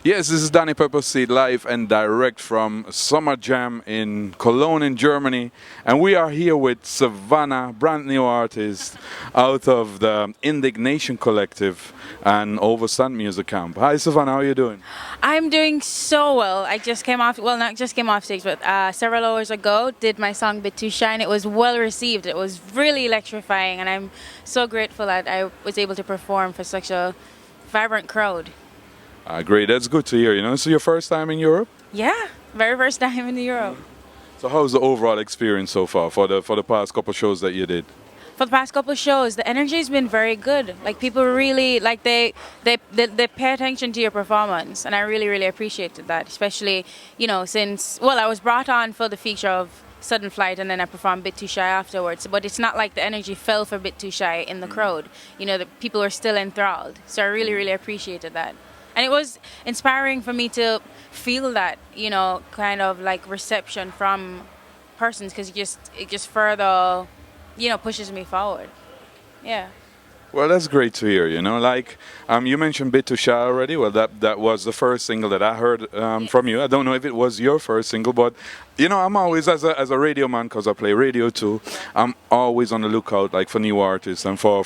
Yes, this is Danny Pepperseed live and direct from Summerjam in Cologne in Germany. And we are here with Sevana, brand new artist out of the Indignation Collective and Overstand Music Camp. Hi Savannah, how are you doing? I'm doing so well. I just came off, well, not just came off stage, but several hours ago did my song Bit Too Shy, and it was well received. It was really electrifying, and I'm so grateful that I was able to perform for such a vibrant crowd. Great, that's good to hear. You know, this is your first time in Europe? Yeah, very first time in Europe. So how's the overall experience so far for the past couple shows that you did? For the past couple of shows, the energy's been very good. Like people really like they pay attention to your performance, and I really appreciated that. Especially, you know, since I was brought on for the feature of Sudden Flight, and then I performed Bit Too Shy afterwards. But it's not like the energy fell for Bit Too Shy in the crowd. You know, the people were still enthralled. So I really appreciated that. And it was inspiring for me to feel that, you know, kind of like reception from persons, because it just further, you know, pushes me forward. Yeah. Well, that's great to hear. You know, like you mentioned "Bit Too Shy" already. Well, that was the first single that I heard from you. I don't know if it was your first single, but you know, I'm always as a radio man, because I play radio too. I'm always on the lookout, like for new artists and for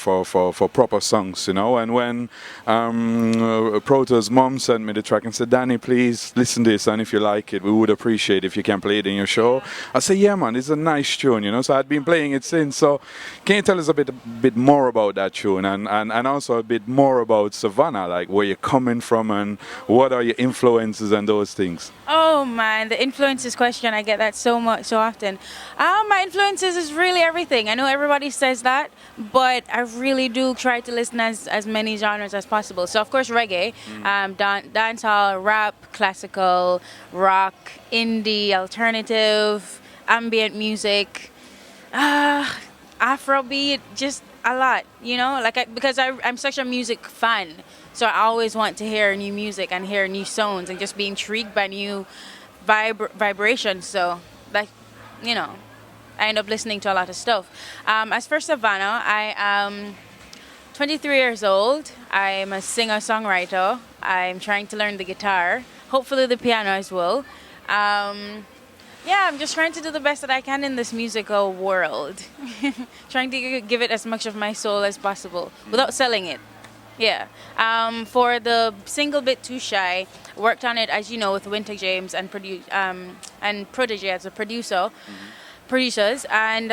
proper songs. You know, and when Proto's mom sent me the track and said, "Danny, please listen to this, and if you like it, we would appreciate if you can play it in your show." I said, "Yeah, man, it's a nice tune." You know, so I'd been playing it since. So, can you tell us a bit more about that tune? And also a bit more about Savannah, like where you're coming from and what are your influences and those things. Oh man, the influences question, I get that so often. My influences is really everything. I know everybody says that, but I really do try to listen as many genres as possible. So of course reggae, dancehall, rap, classical, rock, indie, alternative, ambient music, Afrobeat, just a lot, you know, like because I'm such a music fan, so I always want to hear new music and hear new sounds and just be intrigued by new vibrations. So that, you know, I end up listening to a lot of stuff. As for Savannah, I am 23 years old. I'm a singer-songwriter. I'm trying to learn the guitar, hopefully the piano as well. Yeah, I'm just trying to do the best that I can in this musical world. Trying to give it as much of my soul as possible without selling it. Yeah. For the single Bit Too Shy, worked on it, as you know, with Winter James and Protoje as a producers. And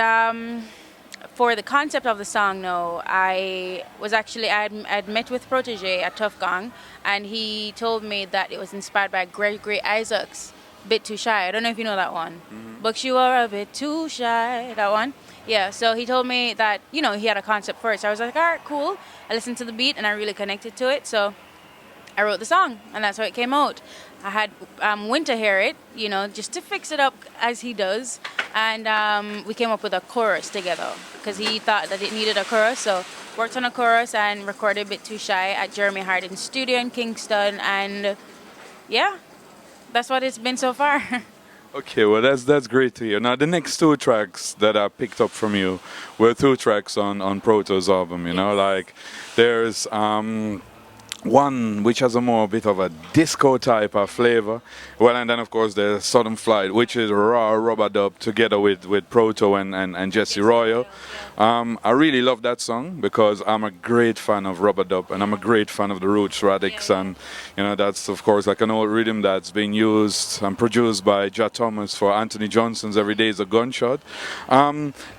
for the concept of the song, no, I'd met with Protoje at Tough Gong, and he told me that it was inspired by Gregory Isaacs' Bit Too Shy. I don't know if you know that one. But you are a bit too shy. That one. Yeah. So he told me that, you know, he had a concept for it. So I was like, all right, cool. I listened to the beat and I really connected to it. So I wrote the song, and that's how it came out. I had Winter hear it, you know, just to fix it up as he does, and we came up with a chorus together because he thought that it needed a chorus. So worked on a chorus and recorded Bit Too Shy at Jeremy Hardin's studio in Kingston, and yeah. That's what it's been so far. Okay, well that's great to hear. Now the next two tracks that I picked up from you were two tracks on Proto's album. You know, like there's one which has a more bit of a disco type of flavor. Well, and then of course there's Sudden Flight, which is raw rubber dub together with Proto and Jesse Royal. I really love that song because I'm a great fan of rubber dub and I'm a great fan of the Roots Radics, and you know that's of course like an old rhythm that's been used and produced by Ja Thomas for Anthony Johnson's Every Day Is a Gunshot.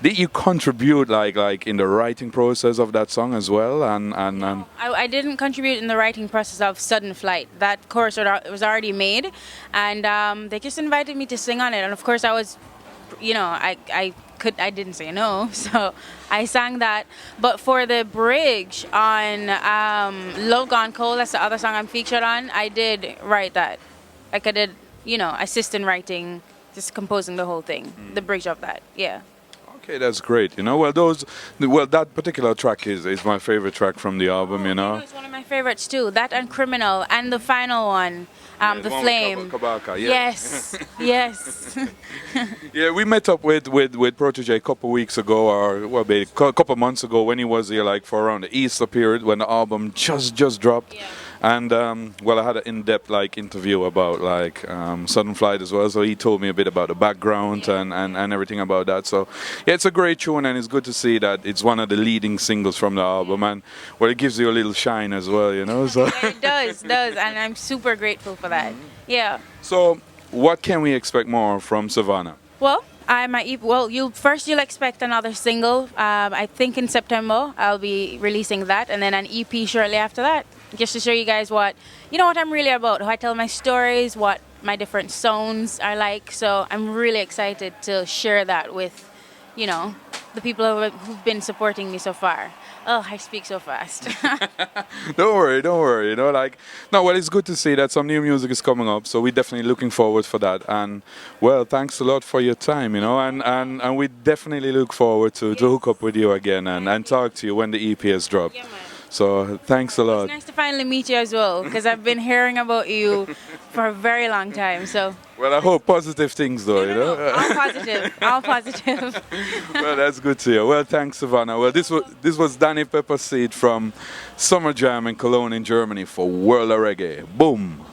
Did you contribute like in the writing process of that song as well? No, I didn't contribute in the writing process of Sudden Flight. That chorus was already made, and they just invited me to sing on it, and of course I was, you know, I didn't say no, so I sang that. But for the bridge on Love Gone Cold, that's the other song I'm featured on, I did write that. Like I did, you know, assist in writing, just composing the whole thing, the bridge of that, yeah. Okay, that's great. You know, well that particular track is my favorite track from the album. You know, It's one of my favorites too. That and Criminal, and the final one, The one with Flame. Kabaka, yeah. Yes, yes. Yeah, we met up with Protoje a couple weeks ago, or well, maybe a couple months ago when he was here, like for around the Easter period when the album just dropped. Yeah. And well, I had an in-depth like interview about like Sudden Flight as well. So he told me a bit about the background and everything about that. So yeah, it's a great tune, and it's good to see that it's one of the leading singles from the album, and well, it gives you a little shine as well, you know. So Yeah, it does, and I'm super grateful for that. Yeah. so what can we expect more from Sevana? Well, you'll expect another single. I think in September I'll be releasing that, and then an EP shortly after that, just to show you guys what I'm really about. How I tell my stories, what my different sounds are like. So I'm really excited to share that with, the people who've been supporting me so far. Oh, I speak so fast. Don't worry. No, well, it's good to see that some new music is coming up, so we're definitely looking forward for that. And well, thanks a lot for your time, and we definitely look forward to hook up with you again and talk to you when the EP has dropped. Yeah, man. So thanks a lot. It's nice to finally meet you as well, because I've been hearing about you for a very long time. So. Well, I hope positive things though, No. All positive. All positive. Well, that's good to hear. Well, thanks, Savannah. Well, this was Danny Pepperseed from Summerjam in Cologne in Germany for World of Reggae. Boom.